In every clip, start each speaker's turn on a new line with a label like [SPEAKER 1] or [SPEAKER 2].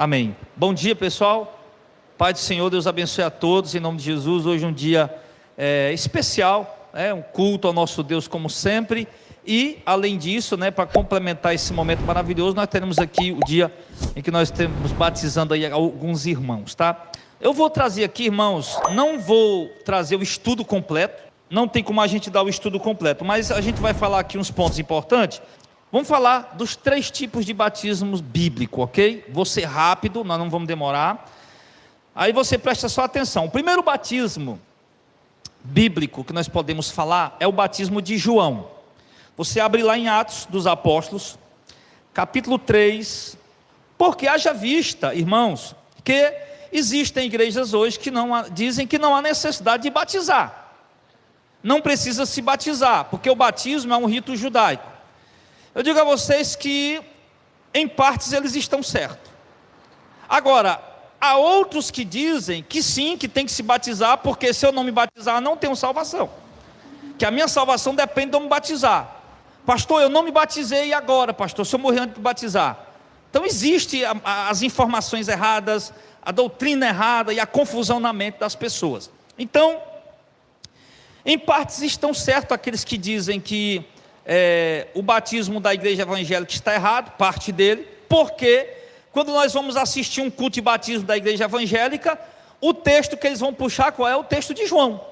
[SPEAKER 1] Amém. Bom dia, pessoal. Pai do Senhor, Deus abençoe a todos, em nome de Jesus. Hoje é um dia especial, um culto ao nosso Deus como sempre. E, além disso, para complementar esse momento maravilhoso, nós teremos aqui o dia em que nós estamos batizando aí alguns irmãos, tá? Eu vou trazer aqui, irmãos, não vou trazer o estudo completo, não tem como a gente dar o estudo completo, mas a gente vai falar aqui uns pontos importantes. Vamos falar dos 3 tipos de batismos bíblico, ok? Vou ser rápido, nós não vamos demorar. Aí você presta só atenção. O primeiro batismo bíblico que nós podemos falar é o batismo de João. Você abre lá em Atos dos Apóstolos, capítulo 3. Porque haja vista, irmãos, que existem igrejas hoje que dizem que não há necessidade de batizar. Não precisa se batizar, porque o batismo é um rito judaico. Eu digo a vocês que, em partes, eles estão certos. Agora, há outros que dizem que sim, que tem que se batizar, porque se eu não me batizar, eu não tenho salvação. Que a minha salvação depende de eu me batizar. Pastor, eu não me batizei agora, pastor, se eu morrer antes de batizar. Então, existe as informações erradas, a doutrina errada e a confusão na mente das pessoas. Então, em partes estão certos aqueles que dizem que o batismo da igreja evangélica está errado, parte dele, porque quando nós vamos assistir um culto de batismo da igreja evangélica, o texto que eles vão puxar, qual é? O texto de João,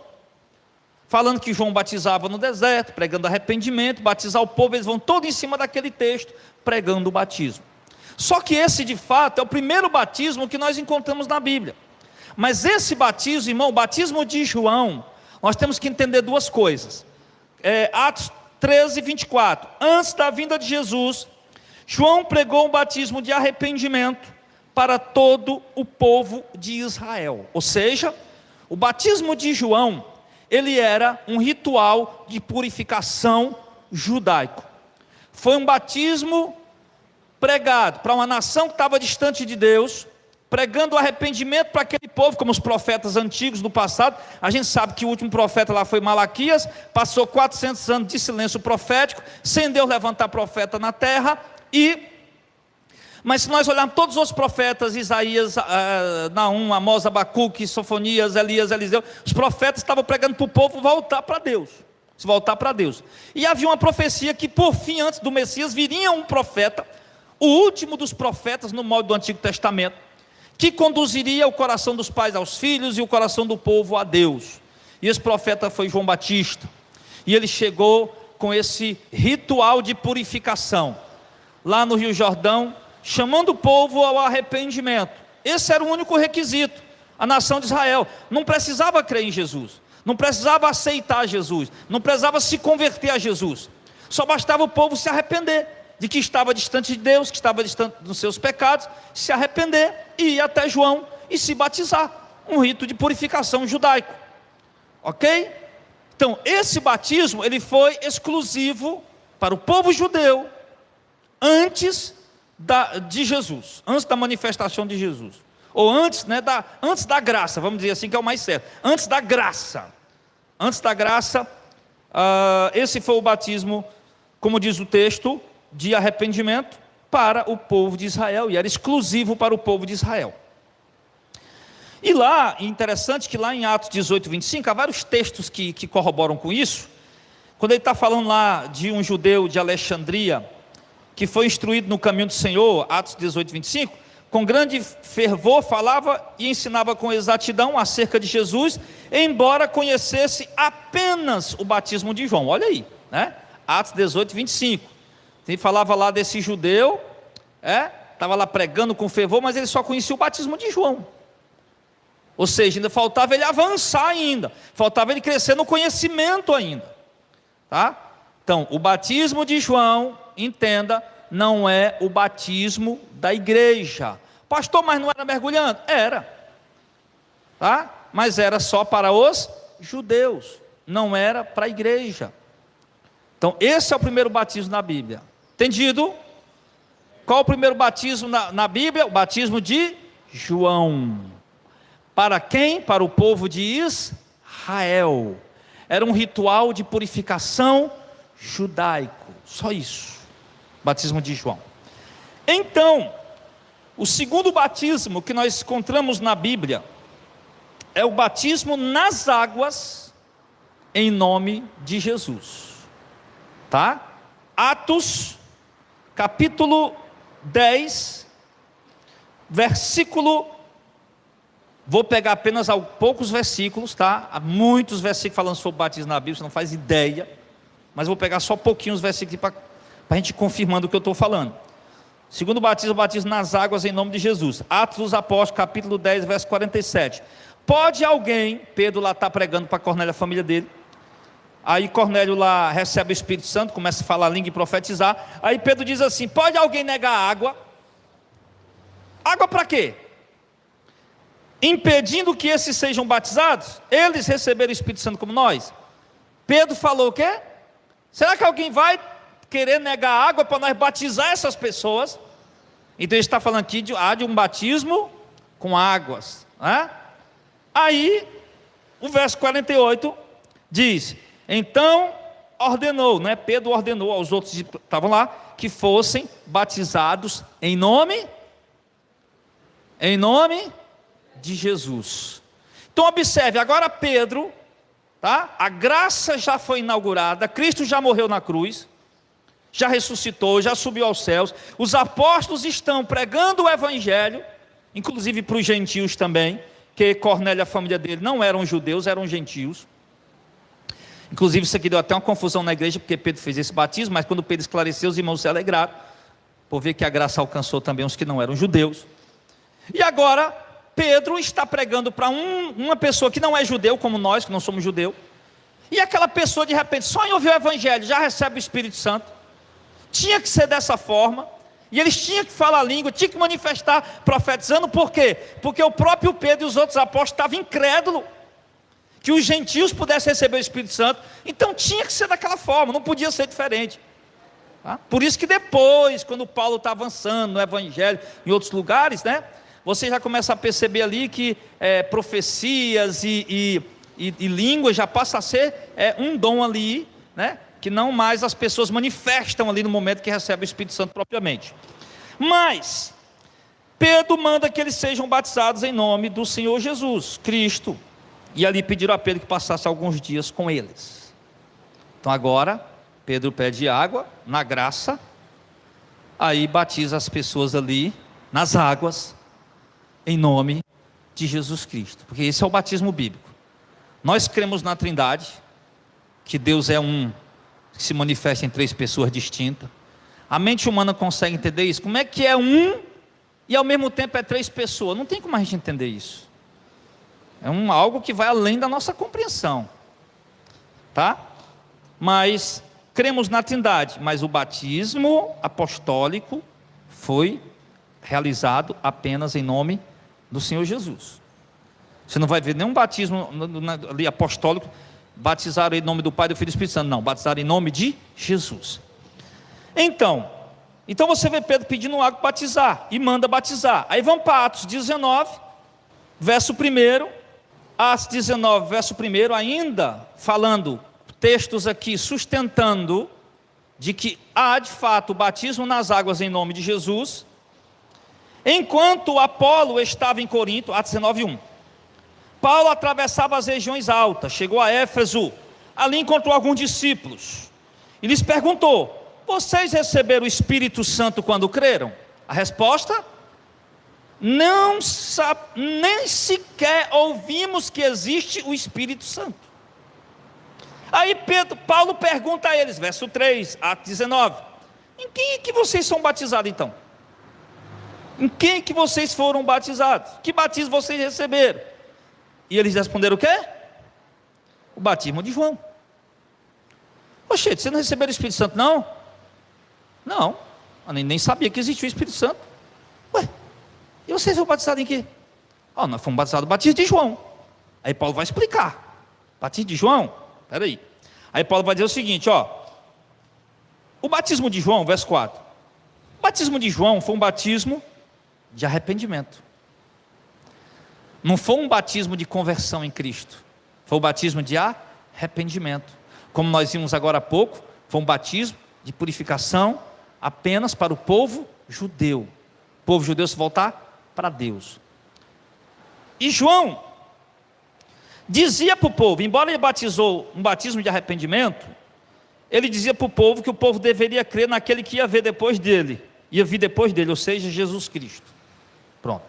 [SPEAKER 1] falando que João batizava no deserto, pregando arrependimento, batizar o povo, eles vão todo em cima daquele texto, pregando o batismo. Só que esse de fato é o primeiro batismo que nós encontramos na Bíblia. Mas esse batismo, irmão, o batismo de João, nós temos que entender 2 coisas. Atos 13, 24, antes da vinda de Jesus, João pregou um batismo de arrependimento para todo o povo de Israel. Ou seja, o batismo de João, ele era um ritual de purificação judaico. Foi um batismo pregado para uma nação que estava distante de Deus, pregando o arrependimento para aquele povo, como os profetas antigos do passado. A gente sabe que o último profeta lá foi Malaquias, passou 400 anos de silêncio profético, sem Deus levantar profeta na terra. Mas se nós olharmos todos os outros profetas, Isaías, Naum, Amós, Abacuque, Sofonias, Elias, Eliseu, os profetas estavam pregando para o povo voltar para Deus, se voltar para Deus. E havia uma profecia que por fim, antes do Messias, viria um profeta, o último dos profetas no molde do Antigo Testamento, que conduziria o coração dos pais aos filhos e o coração do povo a Deus. E esse profeta foi João Batista, e ele chegou com esse ritual de purificação, lá no Rio Jordão, chamando o povo ao arrependimento. Esse era o único requisito. A nação de Israel não precisava crer em Jesus, não precisava aceitar Jesus, não precisava se converter a Jesus, só bastava o povo se arrepender de que estava distante de Deus, que estava distante dos seus pecados, se arrepender e ir até João e se batizar, um rito de purificação judaico, ok? Então esse batismo, ele foi exclusivo para o povo judeu, antes de Jesus, antes da manifestação de Jesus, ou antes da graça, vamos dizer assim, que é o mais certo, antes da graça, esse foi o batismo, como diz o texto, de arrependimento para o povo de Israel, e era exclusivo para o povo de Israel. E lá, interessante que lá em Atos 18, 25, há vários textos que corroboram com isso. Quando ele está falando lá de um judeu de Alexandria, que foi instruído no caminho do Senhor, Atos 18, 25, com grande fervor falava e ensinava com exatidão acerca de Jesus, embora conhecesse apenas o batismo de João. Olha aí, Atos 18, 25. Ele falava lá desse judeu, estava lá pregando com fervor, mas ele só conhecia o batismo de João. Ou seja, ainda faltava ele avançar ainda, faltava ele crescer no conhecimento ainda, tá? Então, o batismo de João, entenda, não é o batismo da igreja. Pastor, mas não era mergulhando? Era, tá? Mas era só para os judeus, não era para a igreja. Então, esse é o primeiro batismo na Bíblia. Entendido? Qual o primeiro batismo na Bíblia? O batismo de João. Para quem? Para o povo de Israel. Era um ritual de purificação judaico. Só isso. Batismo de João. Então, O segundo batismo que nós encontramos na Bíblia é o batismo nas águas em nome de Jesus. Tá? Atos, capítulo 10, versículo, vou pegar apenas poucos versículos, tá? Há muitos versículos falando sobre batismo na Bíblia, você não faz ideia, mas vou pegar só pouquinhos versículos para a gente confirmando o que eu estou falando. Segundo batismo, batismo nas águas em nome de Jesus. Atos dos Apóstolos, capítulo 10, verso 47. Pode alguém, Pedro lá está pregando para Cornélio, a família dele, aí Cornélio lá recebe o Espírito Santo, começa a falar a língua e profetizar, aí Pedro diz assim, pode alguém negar água? Água para quê? Impedindo que esses sejam batizados, eles receberam o Espírito Santo como nós. Pedro falou o quê? Será que alguém vai querer negar água para nós batizar essas pessoas? Então ele está falando aqui de um batismo com águas, né? Aí o verso 48 diz, então ordenou, né? Pedro ordenou aos outros que estavam lá, que fossem batizados em nome de Jesus. Então observe, agora Pedro, tá? A graça já foi inaugurada, Cristo já morreu na cruz, já ressuscitou, já subiu aos céus, os apóstolos estão pregando o evangelho, inclusive para os gentios também, que Cornélio e a família dele não eram judeus, eram gentios. Inclusive isso aqui deu até uma confusão na igreja, porque Pedro fez esse batismo, mas quando Pedro esclareceu, os irmãos se alegraram, por ver que a graça alcançou também os que não eram judeus. E agora, Pedro está pregando para uma pessoa que não é judeu, como nós, que não somos judeus, e aquela pessoa de repente, só em ouvir o evangelho, já recebe o Espírito Santo. Tinha que ser dessa forma, e eles tinham que falar a língua, tinham que manifestar profetizando, por quê? Porque o próprio Pedro e os outros apóstolos estavam incrédulos, que os gentios pudessem receber o Espírito Santo, então tinha que ser daquela forma, não podia ser diferente. Tá? Por isso que depois, quando Paulo está avançando no evangelho, em outros lugares, né, você já começa a perceber ali que profecias e línguas já passa a ser um dom ali, né, que não mais as pessoas manifestam ali no momento que recebem o Espírito Santo propriamente. Mas Pedro manda que eles sejam batizados em nome do Senhor Jesus Cristo, e ali pediram a Pedro que passasse alguns dias com eles. Então agora Pedro pede água na graça, aí batiza as pessoas ali nas águas em nome de Jesus Cristo, porque esse é o batismo bíblico. Nós cremos na Trindade, que Deus é um, que se manifesta em três pessoas distintas. A mente humana consegue entender isso? Como é que é um e ao mesmo tempo é três pessoas? Não tem como a gente entender isso. É algo que vai além da nossa compreensão, tá? Mas cremos na Trindade, mas o batismo apostólico foi realizado apenas em nome do Senhor Jesus. Você não vai ver nenhum batismo ali apostólico, batizaram em nome do Pai, do Filho e do Espírito Santo, não, batizaram em nome de Jesus. Então você vê Pedro pedindo água para batizar, e manda batizar. Aí vamos para Atos 19, verso 1, Atos 19, verso 1, ainda falando, textos aqui sustentando, de que há de fato o batismo nas águas em nome de Jesus. Enquanto Apolo estava em Corinto, Atos 19, 1, Paulo atravessava as regiões altas, chegou a Éfeso, ali encontrou alguns discípulos, e lhes perguntou, vocês receberam o Espírito Santo quando creram? A resposta, nem sequer ouvimos que existe o Espírito Santo. Aí Paulo pergunta a eles, verso 3, Atos 19, em quem é que vocês são batizados então? Em quem é que vocês foram batizados? Que batismo vocês receberam? E eles responderam o quê? O batismo de João. Oxe, vocês não receberam o Espírito Santo não? Não, eu nem sabia que existia o Espírito Santo. Ué, e vocês foram batizados em quê? Nós fomos batizados no batismo de João. Aí Paulo vai explicar. Batismo de João? Espera aí. Aí Paulo vai dizer o seguinte, o batismo de João, verso 4. O batismo de João foi um batismo de arrependimento. Não foi um batismo de conversão em Cristo. Foi um batismo de arrependimento. Como nós vimos agora há pouco, foi um batismo de purificação apenas para o povo judeu. povo judeu se voltar para Deus. E João dizia para o povo, embora ele batizou um batismo de arrependimento, ele dizia para o povo que o povo deveria crer naquele que ia vir depois dele, ou seja, Jesus Cristo. Pronto.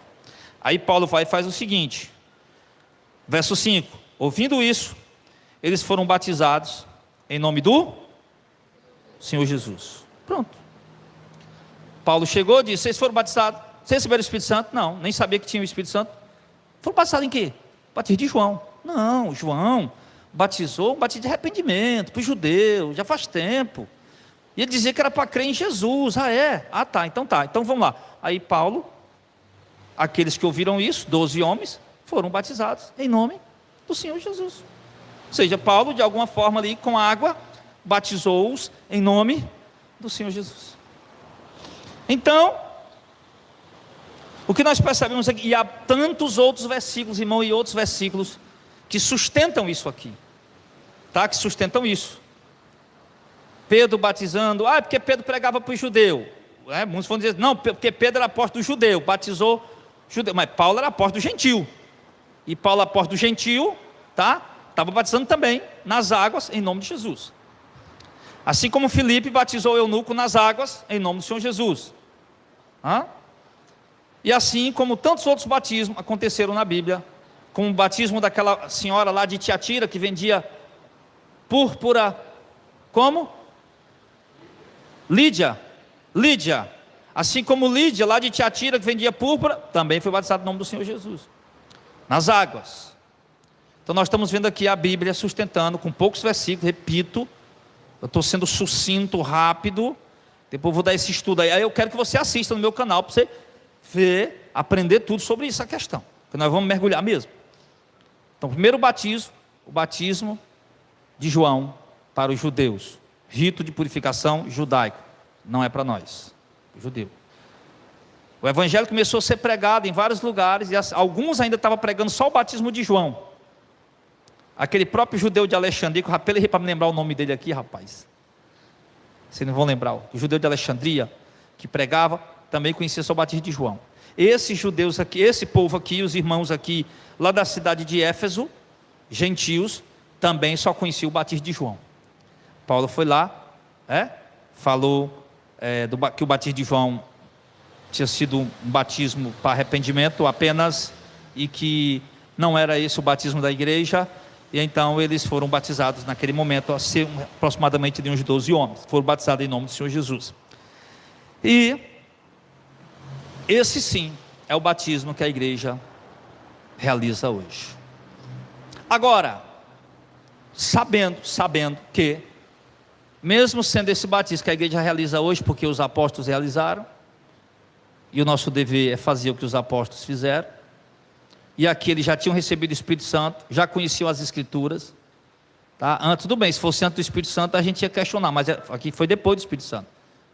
[SPEAKER 1] Aí Paulo vai e faz o seguinte, verso 5, ouvindo isso, eles foram batizados em nome do Senhor Jesus. Pronto. Paulo chegou e disse, vocês foram batizados, vocês receberam o Espírito Santo? Não, nem sabia que tinha o Espírito Santo. Foram batizados em quê? Batismo de João. Não, João batizou um batismo de arrependimento para o judeu, já faz tempo. E ele dizia que era para crer em Jesus. Ah, é? Ah, tá, então vamos lá. Aí Paulo, aqueles que ouviram isso, 12 homens, foram batizados em nome do Senhor Jesus. Ou seja, Paulo, de alguma forma ali, com água, batizou-os em nome do Senhor Jesus. Então, o que nós percebemos aqui, e há tantos outros versículos, irmão, e outros versículos, que sustentam isso aqui, tá? Que sustentam isso. Pedro batizando, porque Pedro pregava para o judeu, muitos vão dizer, não, porque Pedro era apóstolo do judeu, batizou judeu, mas Paulo era apóstolo do gentil, e Paulo, apóstolo do gentil, tá? Estava batizando também nas águas, em nome de Jesus, assim como Filipe batizou o eunuco nas águas, em nome do Senhor Jesus, e assim como tantos outros batismos aconteceram na Bíblia, como o batismo daquela senhora lá de Tiatira, que vendia púrpura, como? Lídia, assim como Lídia lá de Tiatira, que vendia púrpura, também foi batizado no nome do Senhor Jesus, nas águas. Então nós estamos vendo aqui a Bíblia sustentando, com poucos versículos, repito, eu estou sendo sucinto, rápido, depois eu vou dar esse estudo aí eu quero que você assista no meu canal, para você ver, aprender tudo sobre essa questão, que nós vamos mergulhar mesmo. Então, primeiro o batismo de João para os judeus, rito de purificação judaico, não é para nós, o judeu. O evangelho começou a ser pregado em vários lugares, e alguns ainda estavam pregando só o batismo de João. Aquele próprio judeu de Alexandria, que eu rapelei para me lembrar o nome dele aqui, rapaz. Vocês não vão lembrar, o judeu de Alexandria, que pregava, também conhecia só o batismo de João. Esses judeus aqui, esse povo aqui, os irmãos aqui, lá da cidade de Éfeso, gentios, também só conheciam o batismo de João. Paulo foi lá, falou que o batismo de João tinha sido um batismo para arrependimento apenas, e que não era esse o batismo da igreja, e então eles foram batizados naquele momento, aproximadamente de uns 12 homens, foram batizados em nome do Senhor Jesus. E esse sim é o batismo que a igreja realiza hoje. Agora, sabendo que, mesmo sendo esse batismo que a igreja realiza hoje, porque os apóstolos realizaram, e o nosso dever é fazer o que os apóstolos fizeram, e aqui eles já tinham recebido o Espírito Santo, já conheciam as Escrituras, tá? Tudo bem, se fosse antes do Espírito Santo a gente ia questionar, mas aqui foi depois do Espírito Santo.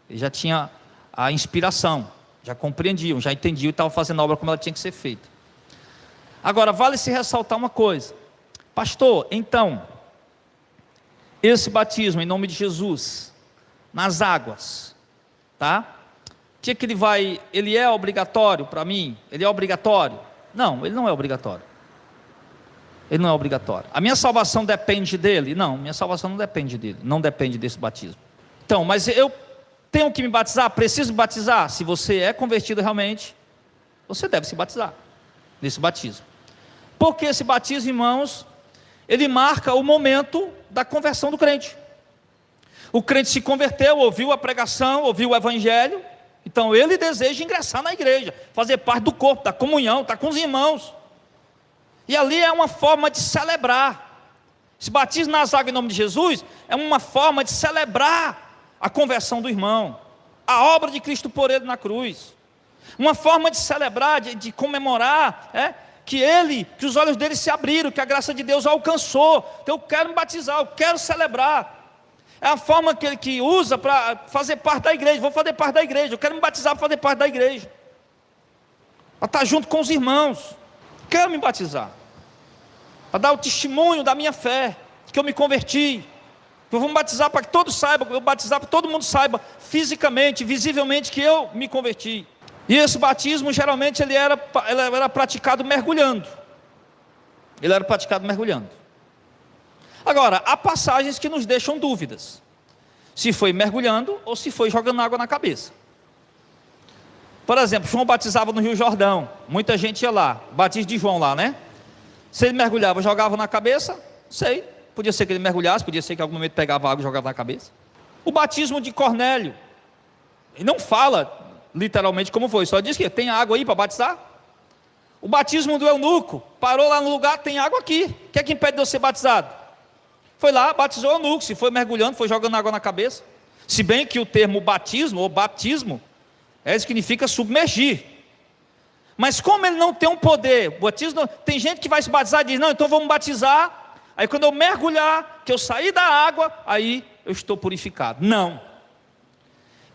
[SPEAKER 1] Ele já tinha a inspiração, já compreendiam, já entendiam e estavam fazendo a obra como ela tinha que ser feita. Agora, vale se ressaltar uma coisa, pastor, então, esse batismo em nome de Jesus, nas águas, tá? Que ele é obrigatório para mim? Ele é obrigatório? Não, ele não é obrigatório. Ele não é obrigatório. A minha salvação depende dele? Não, minha salvação não depende dele, não depende desse batismo. Então, mas eu tenho que me batizar? Preciso me batizar? Se você é convertido realmente, você deve se batizar nesse batismo. Porque esse batismo, irmãos, ele marca o momento da conversão do crente. O crente se converteu, ouviu a pregação, ouviu o evangelho, então ele deseja ingressar na igreja, fazer parte do corpo, da comunhão, estar com os irmãos. E ali é uma forma de celebrar. Esse batismo nas águas em nome de Jesus é uma forma de celebrar a conversão do irmão, a obra de Cristo por ele na cruz. Uma forma de celebrar, de comemorar, que os olhos dele se abriram, que a graça de Deus o alcançou. Então eu quero me batizar, eu quero celebrar. É a forma que ele usa para fazer parte da igreja. Vou fazer parte da igreja, eu quero me batizar para fazer parte da igreja, para estar junto com os irmãos. Quero me batizar, para dar o testemunho da minha fé, que eu me converti. Eu vou me batizar para que todos saibam, eu vou batizar para que todo mundo saiba, fisicamente, visivelmente, que eu me converti. E esse batismo, geralmente, ele era praticado mergulhando. Ele era praticado mergulhando. Agora, há passagens que nos deixam dúvidas. Se foi mergulhando ou se foi jogando água na cabeça. Por exemplo, João batizava no Rio Jordão. Muita gente ia lá. Batismo de João lá, né? Se ele mergulhava, jogava na cabeça, sei. Podia ser que ele mergulhasse, podia ser que em algum momento pegava água e jogava na cabeça. O batismo de Cornélio. Ele não fala literalmente como foi, só diz que tem água aí para batizar. O batismo do eunuco, parou lá no lugar, tem água aqui. O que é que impede de eu ser batizado? Foi lá, batizou o eunuco. Se foi mergulhando, foi jogando água na cabeça. Se bem que o termo batismo, ou batismo, significa submergir. Mas como ele não tem um poder, batismo, tem gente que vai se batizar e diz, não, então vamos batizar, aí quando eu mergulhar, que eu sair da água, aí eu estou purificado. Não.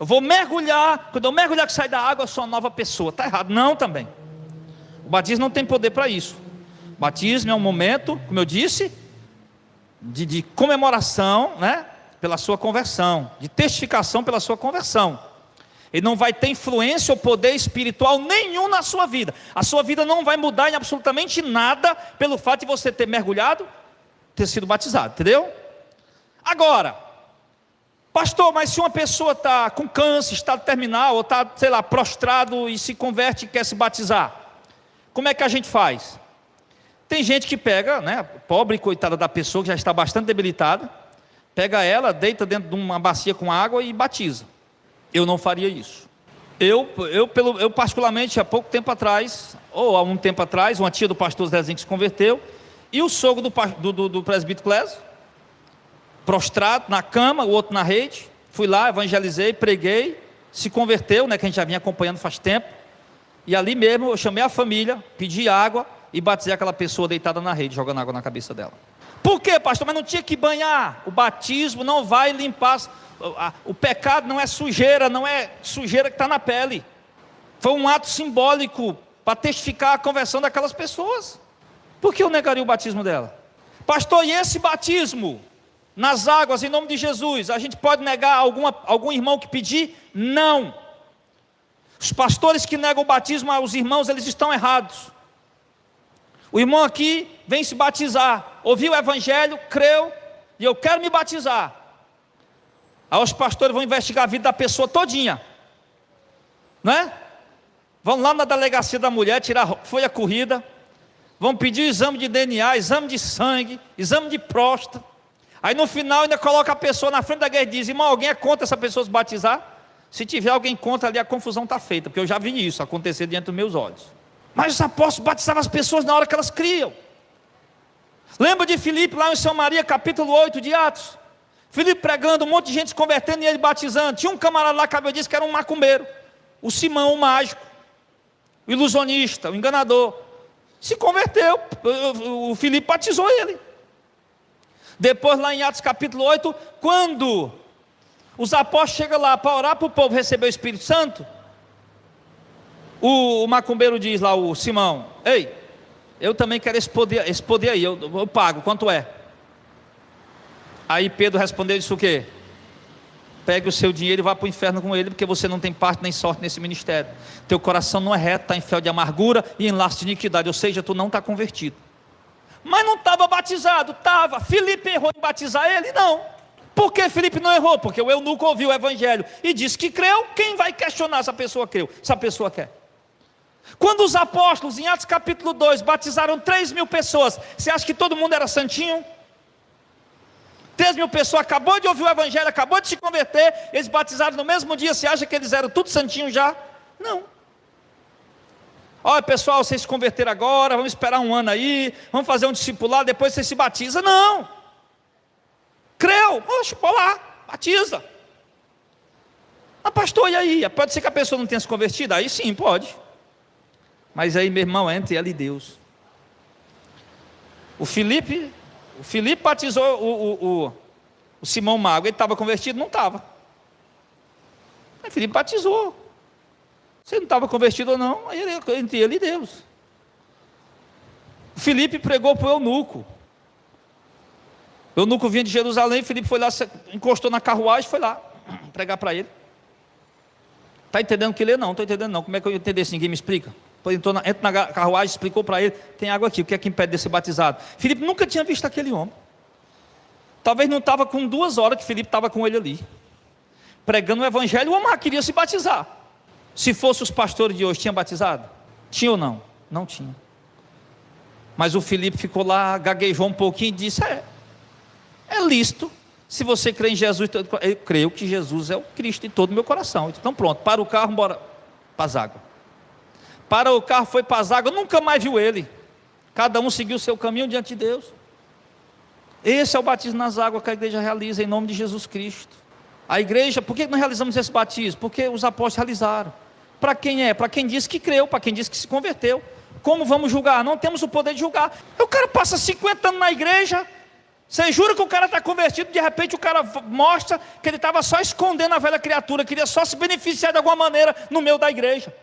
[SPEAKER 1] Eu vou mergulhar, quando eu mergulhar que sair da água, eu sou uma nova pessoa. Está errado. Não também. O batismo não tem poder para isso. O batismo é um momento, como eu disse, de comemoração, né, pela sua conversão, de testificação pela sua conversão. Ele não vai ter influência ou poder espiritual nenhum na sua vida. A sua vida não vai mudar em absolutamente nada pelo fato de você ter mergulhado, ter sido batizado, entendeu? Agora, pastor, mas se uma pessoa está com câncer, estado terminal, ou está, sei lá, prostrado e se converte e quer se batizar, como é que a gente faz? Tem gente que pega, né, pobre coitada da pessoa que já está bastante debilitada, pega ela, deita dentro de uma bacia com água e batiza. Eu não faria isso. Eu particularmente, há pouco tempo atrás, ou há um tempo atrás, uma tia do pastor Zezinho que se converteu, e o sogro do presbítero Clésio, prostrado na cama, o outro na rede, fui lá, evangelizei, preguei, se converteu, né, que a gente já vinha acompanhando faz tempo, e ali mesmo eu chamei a família, pedi água, e batizei aquela pessoa deitada na rede, jogando água na cabeça dela. Por quê, pastor? Mas não tinha que banhar. O batismo não vai limpar. O pecado não é sujeira, não é sujeira que está na pele. Foi um ato simbólico para testificar a conversão daquelas pessoas. Por que eu negaria o batismo dela? Pastor, e esse batismo nas águas em nome de Jesus, a gente pode negar algum irmão que pedir? Não. Os pastores que negam o batismo aos irmãos, eles estão errados. O irmão aqui vem se batizar, ouviu o evangelho, creu, e eu quero me batizar. Aí os pastores vão investigar a vida da pessoa todinha, né? Vão lá na delegacia da mulher, tirar folha corrida, vão pedir exame de DNA, exame de sangue, exame de próstata. Aí no final ainda coloca a pessoa na frente da igreja e diz, irmão, alguém é contra essa pessoa se batizar? Se tiver alguém contra ali, a confusão está feita, porque eu já vi isso acontecer diante dos meus olhos. Mas os apóstolos batizavam as pessoas na hora que elas criam. Lembra de Filipe lá em São Maria, capítulo 8 de Atos? Filipe pregando, um monte de gente se convertendo e ele batizando. Tinha um camarada lá que eu disse que era um macumbeiro, o Simão, o mágico, o ilusionista, o enganador. Se converteu, o Filipe batizou ele. Depois lá em Atos capítulo 8, quando os apóstolos chegam lá para orar para o povo receber o Espírito Santo, o macumbeiro diz lá, o Simão, ei, eu também quero esse poder aí, eu pago, quanto é? Aí Pedro respondeu, disse o quê? Pegue o seu dinheiro e vá para o inferno com ele, porque você não tem parte nem sorte nesse ministério. Teu coração não é reto, está em fel de amargura e em laço de iniquidade, ou seja, tu não está convertido. Mas não estava batizado, estava. Filipe errou em batizar ele? Não. Por que Filipe não errou? Porque o eunuco ouviu o evangelho e disse que creu. Quem vai questionar se a pessoa creu, se a pessoa quer? Quando os apóstolos, em Atos capítulo 2, batizaram 3.000 pessoas, você acha que todo mundo era santinho? 3.000 pessoas, acabou de ouvir o evangelho, acabou de se converter, eles batizaram no mesmo dia, você acha que eles eram tudo santinhos já? Não. Olha pessoal, vocês se converteram agora, vamos esperar um ano aí, vamos fazer um discipulado, depois você se batiza. Não. Creu, poxa, pô lá, batiza. Ah pastor, e aí? Pode ser que a pessoa não tenha se convertido? Aí sim, pode. Mas aí, meu irmão, entre ela e Deus. O Filipe batizou o Simão Mago. Ele estava convertido? Não estava. Aí Filipe batizou. Se ele não estava convertido ou não, aí entre ele e Deus. O Filipe pregou para o eunuco. O eunuco vinha de Jerusalém, Filipe foi lá, encostou na carruagem e foi lá pregar para ele. Está entendendo que lê? Não, estou entendendo não. Como é que eu entender se ninguém me explica? Entra na carruagem, explicou para ele, tem água aqui, o que é que impede de ser batizado? Filipe nunca tinha visto aquele homem. Talvez não estava com 2 horas que Filipe estava com ele ali, pregando o evangelho. O homem já queria se batizar. Se fosse os pastores de hoje, tinha batizado? Tinha ou não? Não tinha. Mas o Filipe ficou lá, gaguejou um pouquinho e disse, é lícito. Se você crê em Jesus, eu creio que Jesus é o Cristo em todo o meu coração. Então pronto, para o carro, bora para as águas. Para o carro, foi para as águas, nunca mais viu ele. Cada um seguiu o seu caminho diante de Deus. Esse é o batismo nas águas que a igreja realiza em nome de Jesus Cristo. A igreja, por que nós realizamos esse batismo? Porque os apóstolos realizaram. Para quem é? Para quem disse que creu, para quem disse que se converteu. Como vamos julgar? Não temos o poder de julgar. O cara passa 50 anos na igreja, você jura que o cara está convertido, de repente o cara mostra que ele estava só escondendo a velha criatura, queria só se beneficiar de alguma maneira no meio da igreja.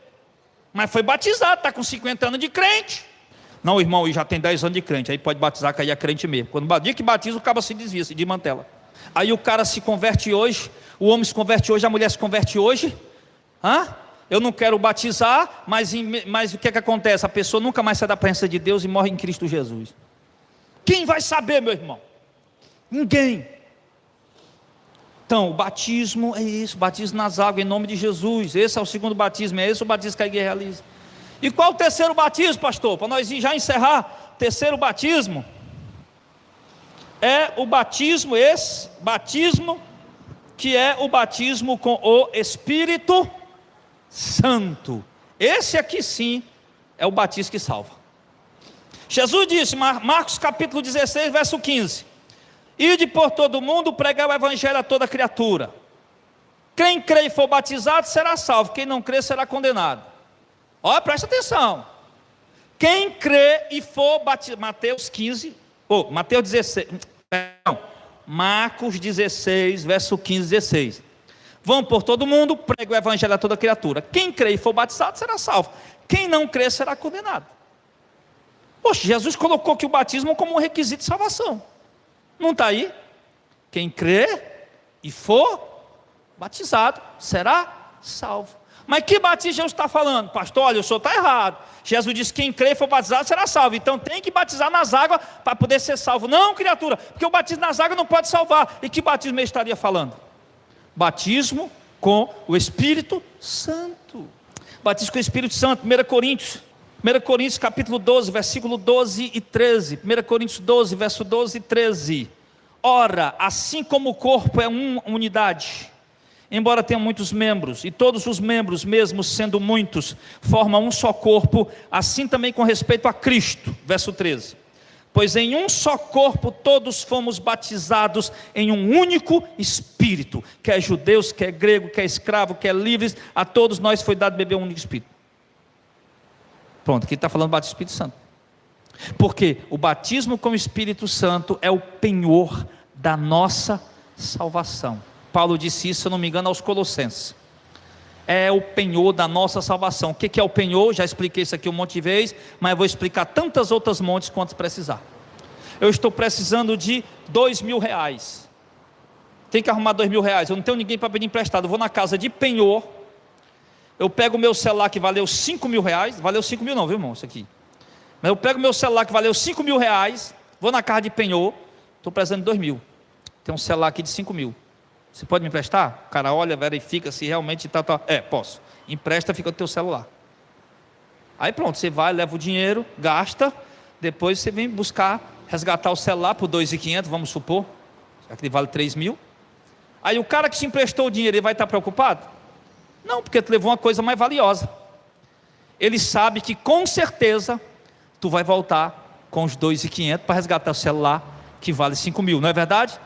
[SPEAKER 1] Mas foi batizado, está com 50 anos de crente. Não, irmão, e já tem 10 anos de crente, aí pode batizar que aí é crente mesmo. Quando o dia que batiza, o cara se desvia, se desmantela. Aí o cara se converte hoje, o homem se converte hoje, a mulher se converte hoje. Eu não quero batizar, mas o que é que acontece? A pessoa nunca mais sai da presença de Deus e morre em Cristo Jesus. Quem vai saber, meu irmão? Ninguém. Então, o batismo é isso, batismo nas águas em nome de Jesus. Esse é o segundo batismo, é esse o batismo que a igreja realiza. E qual o terceiro batismo, pastor? Para nós já encerrar, terceiro batismo é o batismo, esse batismo que é o batismo com o Espírito Santo. Esse aqui sim é o batismo que salva. Jesus disse, Marcos capítulo 16, verso 15: ide por todo o mundo, pregar o evangelho a toda criatura. Quem crê e for batizado será salvo, quem não crê será condenado. Olha, presta atenção. Quem crê e for batizado, Marcos 16, verso 15 e 16. Vão por todo mundo, pregue o evangelho a toda criatura. Quem crê e for batizado será salvo, quem não crê será condenado. Poxa, Jesus colocou aqui o batismo como um requisito de salvação. Não está aí? Quem crê e for batizado será salvo. Mas que batismo Jesus está falando? Pastor, olha, o senhor está errado. Jesus disse que quem crê e for batizado será salvo. Então tem que batizar nas águas para poder ser salvo. Não, criatura, porque o batismo nas águas não pode salvar. E que batismo ele estaria falando? Batismo com o Espírito Santo. Batismo com o Espírito Santo, 1 Coríntios capítulo 12, versículo 12 e 13. 1 Coríntios 12, verso 12 e 13. Ora, assim como o corpo é uma unidade, embora tenha muitos membros, e todos os membros, mesmo sendo muitos, formam um só corpo, assim também com respeito a Cristo. Verso 13. Pois em um só corpo todos fomos batizados em um único Espírito, quer judeus, quer grego, quer escravo, quer livres, a todos nós foi dado beber um único Espírito. Pronto, aqui está falando do batismo do Espírito Santo. Porque o batismo com o Espírito Santo é o penhor da nossa salvação. Paulo disse isso, se eu não me engano, aos Colossenses. É o penhor da nossa salvação. O que é o penhor? Já expliquei isso aqui um monte de vezes, mas eu vou explicar tantas outras montes quanto precisar. Eu estou precisando de R$2.000. Tem que arrumar R$2.000. Eu não tenho ninguém para pedir emprestado. Eu vou na casa de penhor. Eu pego o meu celular que valeu R$5.000. Valeu 5 mil não, viu, irmão? Isso aqui. Mas eu pego o meu celular que valeu R$5.000. Vou na casa de penhor. Estou precisando de 2.000. Tem um celular aqui de 5 mil. Você pode me emprestar? O cara olha, verifica se realmente está. Posso. Empresta, fica no teu celular. Aí pronto, você vai, leva o dinheiro, gasta. Depois você vem buscar, resgatar o celular por 2.500, vamos supor. Já que ele vale 3.000. Aí o cara que te emprestou o dinheiro, ele vai estar preocupado? Não, porque tu levou uma coisa mais valiosa. Ele sabe que com certeza tu vai voltar com os 2.500 para resgatar o celular que vale 5 mil, não é verdade?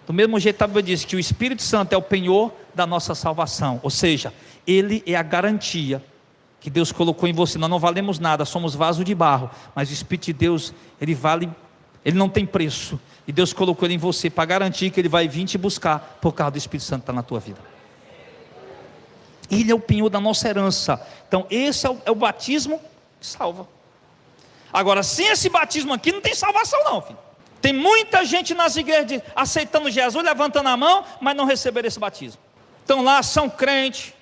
[SPEAKER 1] Do mesmo jeito, a Bíblia diz que o Espírito Santo é o penhor da nossa salvação. Ou seja, ele é a garantia que Deus colocou em você. Nós não valemos nada, somos vaso de barro. Mas o Espírito de Deus, ele vale, ele não tem preço. E Deus colocou ele em você para garantir que ele vai vir te buscar por causa do Espírito Santo que está na tua vida. Ele é o penhor da nossa herança. Então esse é o batismo que salva. Agora, sem esse batismo aqui, não tem salvação não, filho. Tem muita gente nas igrejas aceitando Jesus, levantando a mão, mas não receberam esse batismo. Estão lá, são crentes,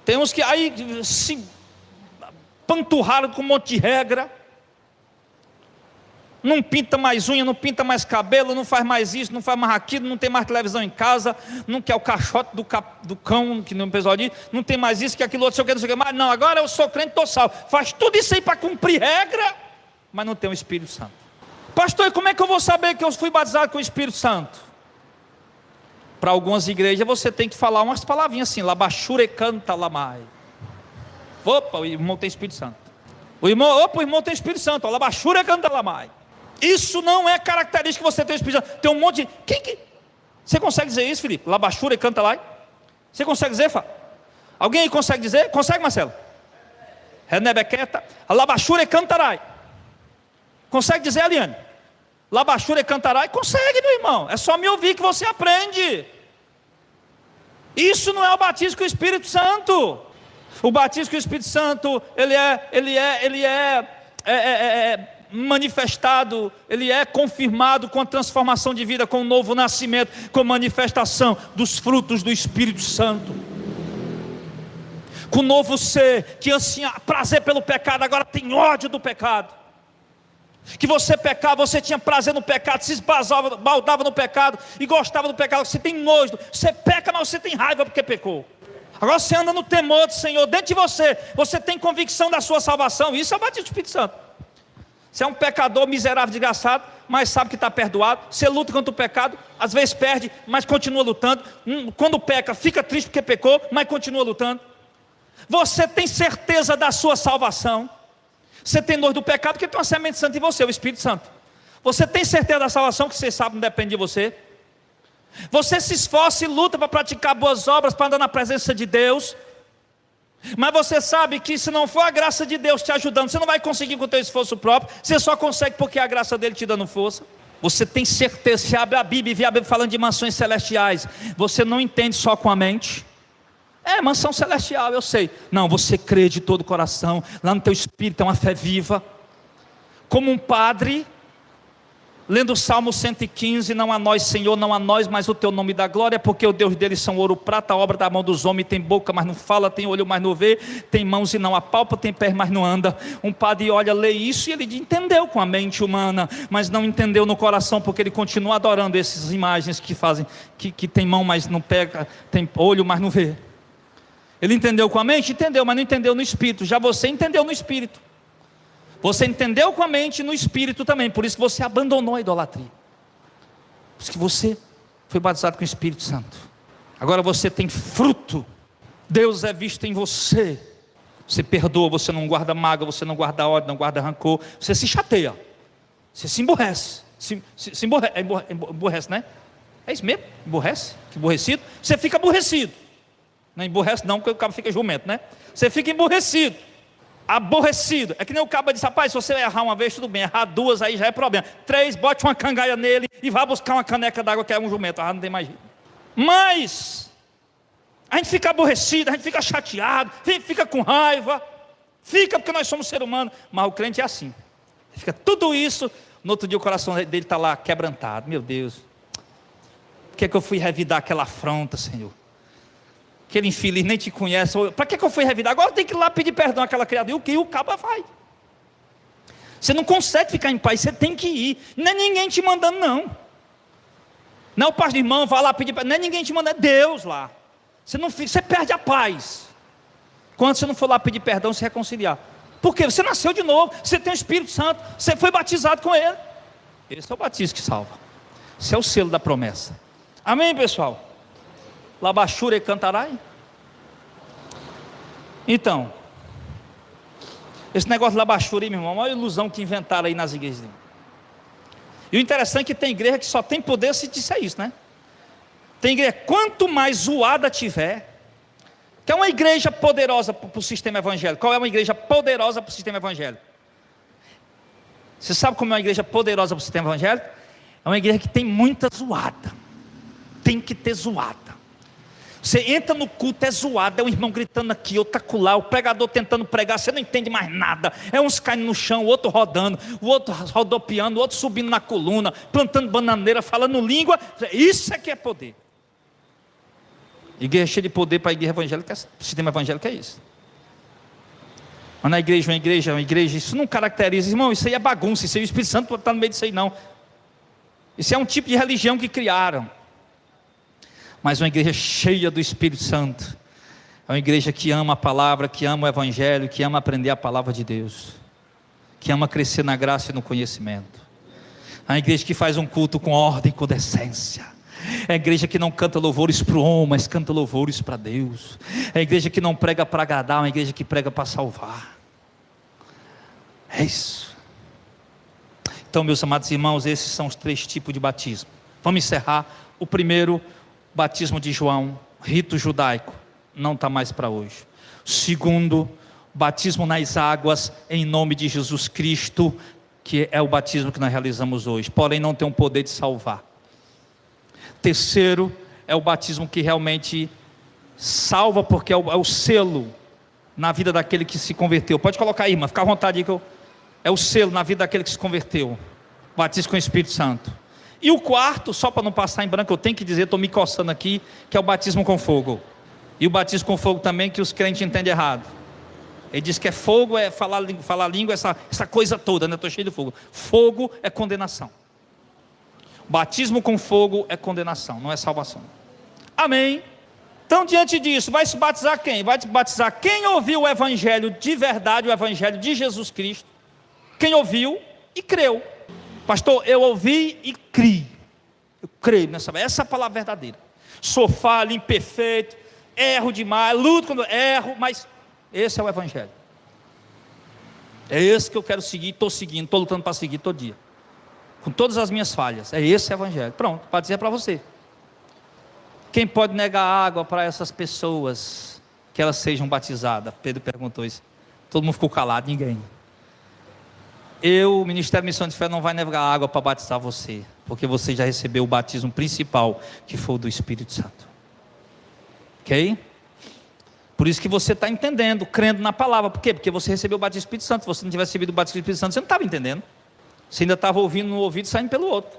[SPEAKER 1] Tem uns que aí se panturraram com um monte de regra. Não pinta mais unha, não pinta mais cabelo, não faz mais isso, não faz mais aquilo, não tem mais televisão em casa, não quer o caixote do cão, que no pessoal diz, não tem mais isso, que aquilo outro, não sei o que mais. Não, agora eu sou crente, estou salvo. Faz tudo isso aí para cumprir regra, mas não tem o Espírito Santo. Pastor, e como é que eu vou saber que eu fui batizado com o Espírito Santo? Para algumas igrejas você tem que falar umas palavrinhas assim, labachure canta lamai. Opa, o irmão tem Espírito Santo. O irmão tem Espírito Santo, labachure canta lamai. Isso não é característica que você tem o Espírito Santo. Tem um monte de... Você consegue dizer isso, Felipe? Labachure canta lá. Você consegue dizer, Fá? Alguém aí consegue dizer? Consegue, Marcelo? Renebequeta, labachure cantarai. Consegue dizer, Eliane? Labachure cantarai? Consegue, meu irmão. É só me ouvir que você aprende. Isso não é o batismo com o Espírito Santo. O batismo com o Espírito Santo, ele é manifestado, ele é confirmado com a transformação de vida, com o novo nascimento, com a manifestação dos frutos do Espírito Santo, com o novo ser, que tinha prazer pelo pecado, agora tem ódio do pecado, que você pecava, você tinha prazer no pecado, se esbaldava no pecado, e gostava do pecado, você tem nojo, você peca, mas você tem raiva porque pecou. Agora você anda no temor do Senhor, dentro de você, você tem convicção da sua salvação, isso é o batismo do Espírito Santo. Você é um pecador miserável, desgraçado, mas sabe que está perdoado. Você luta contra o pecado, às vezes perde, mas continua lutando. Quando peca, fica triste porque pecou, mas continua lutando. Você tem certeza da sua salvação. Você tem nojo do pecado porque tem uma semente santa em você, o Espírito Santo. Você tem certeza da salvação, que você sabe não depende de você. Você se esforça e luta para praticar boas obras, para andar na presença de Deus. Mas você sabe que se não for a graça de Deus te ajudando, você não vai conseguir com o teu esforço próprio. Você só consegue porque é a graça dele te dando força. Você tem certeza, se abre a Bíblia e vê a Bíblia falando de mansões celestiais, você não entende só com a mente. É, mansão celestial, eu sei. Não, você crê de todo o coração. Lá no teu espírito é uma fé viva. Como um padre, lendo o Salmo 115, não a nós, Senhor, não a nós, mas o teu nome dá glória, porque o Deus deles são ouro, prata, obra da mão dos homens, tem boca, mas não fala, tem olho, mas não vê, tem mãos e não apalpa, tem pés, mas não anda. Um padre olha, lê isso e ele entendeu com a mente humana, mas não entendeu no coração, porque ele continua adorando essas imagens que fazem, que tem mão, mas não pega, tem olho, mas não vê. Ele entendeu com a mente? Entendeu, mas não entendeu no espírito. Já você entendeu no espírito. Você entendeu com a mente e no espírito também. Por isso que você abandonou a idolatria. Por isso que você foi batizado com o Espírito Santo. Agora você tem fruto. Deus é visto em você. Você perdoa, você não guarda mágoa, você não guarda ódio, não guarda rancor. Você se chateia. Você se emborrece. Emborrece, né? É isso mesmo? Emborrece? Emborrecido? Você fica aborrecido. Não emborrece não, porque o cabo fica jumento, né? Você fica emborrecido. Aborrecido, é que nem o cabo diz, rapaz, se você errar uma vez, tudo bem, errar duas, aí já é problema. 3, bote uma cangaia nele e vá buscar uma caneca d'água, que é um jumento, não tem mais jeito. Mas a gente fica aborrecido, a gente fica chateado, a gente fica com raiva, fica porque nós somos ser humano, mas o crente é assim, fica tudo isso, no outro dia o coração dele está lá quebrantado. Meu Deus, por que eu fui revidar aquela afronta, Senhor? Aquele infeliz nem te conhece. Para que eu fui revidar? Agora eu tenho que ir lá pedir perdão àquela criatura. E o que o caba vai? Você não consegue ficar em paz, você tem que ir. Não é ninguém te mandando, não. Não é o pastor irmão, vai lá pedir perdão. Não é ninguém te mandando, é Deus lá. Você perde a paz quando você não for lá pedir perdão e se reconciliar. Por quê? Você nasceu de novo, você tem o Espírito Santo, você foi batizado com ele. Esse é o batismo que salva. Esse é o selo da promessa. Amém, pessoal? Labachure cantarai. Então, esse negócio de labachure, meu irmão, é uma ilusão que inventaram aí nas igrejas. E o interessante é que tem igreja que só tem poder se disser isso, né? Tem igreja, quanto mais zoada tiver, que é uma igreja poderosa para o sistema evangélico. Qual é uma igreja poderosa para o sistema evangélico? Você sabe como é uma igreja poderosa para o sistema evangélico? É uma igreja que tem muita zoada. Tem que ter zoada. Você entra no culto, é zoado, é um irmão gritando aqui, outro acolá, o pregador tentando pregar, você não entende mais nada, é uns caindo no chão, o outro rodando, o outro rodopiando, o outro subindo na coluna, plantando bananeira, falando língua. Isso é que é poder. Igreja cheia de poder para a igreja evangélica, o sistema evangélico é isso. Mas na igreja, uma igreja, isso não caracteriza, irmão, isso aí é bagunça, isso aí o Espírito Santo está no meio disso aí não. Isso é um tipo de religião que criaram. Mas uma igreja cheia do Espírito Santo, é uma igreja que ama a palavra, que ama o evangelho, que ama aprender a palavra de Deus, que ama crescer na graça e no conhecimento. É uma igreja que faz um culto com ordem, com decência. É a igreja que não canta louvores para o homem, mas canta louvores para Deus. É a igreja que não prega para agradar, é uma igreja que prega para salvar. É isso. Então, meus amados irmãos, esses são os 3 tipos de batismo. Vamos encerrar. O primeiro, batismo de João, rito judaico, não está mais para hoje. O segundo, batismo nas águas, em nome de Jesus Cristo, que é o batismo que nós realizamos hoje, porém não tem o poder de salvar. Terceiro, é o batismo que realmente salva, porque é o selo na vida daquele que se converteu. Pode colocar aí, irmã, fica à vontade aí, é o selo na vida daquele que se converteu. Batismo com o Espírito Santo. E o quarto, só para não passar em branco, eu tenho que dizer, estou me coçando aqui, que é o batismo com fogo. E o batismo com fogo também, que os crentes entendem errado. Ele diz que é fogo, é falar língua, essa coisa toda, né? Estou cheio de fogo. Fogo é condenação. Batismo com fogo é condenação, não é salvação. Amém? Então, diante disso, vai se batizar quem? Vai se batizar quem ouviu o evangelho de verdade, o evangelho de Jesus Cristo. Quem ouviu e creu. Pastor, eu ouvi e criei. Eu creio nessa, essa é a palavra verdadeira. Sou falho, imperfeito, erro demais, luto quando erro, mas esse é o evangelho. É esse que eu quero seguir, estou seguindo, estou lutando para seguir todo dia. Com todas as minhas falhas, é esse o evangelho. Pronto, para dizer para você. Quem pode negar água para essas pessoas, que elas sejam batizadas? Pedro perguntou isso. Todo mundo ficou calado, ninguém. O Ministério Missão de Fé não vai negar água para batizar você, porque você já recebeu o batismo principal, que foi o do Espírito Santo. Ok? Por isso que você está entendendo, crendo na palavra. Por quê? Porque você recebeu o batismo do Espírito Santo. Se você não tivesse recebido o batismo do Espírito Santo, você não estava entendendo. Você ainda estava ouvindo no ouvido e saindo pelo outro.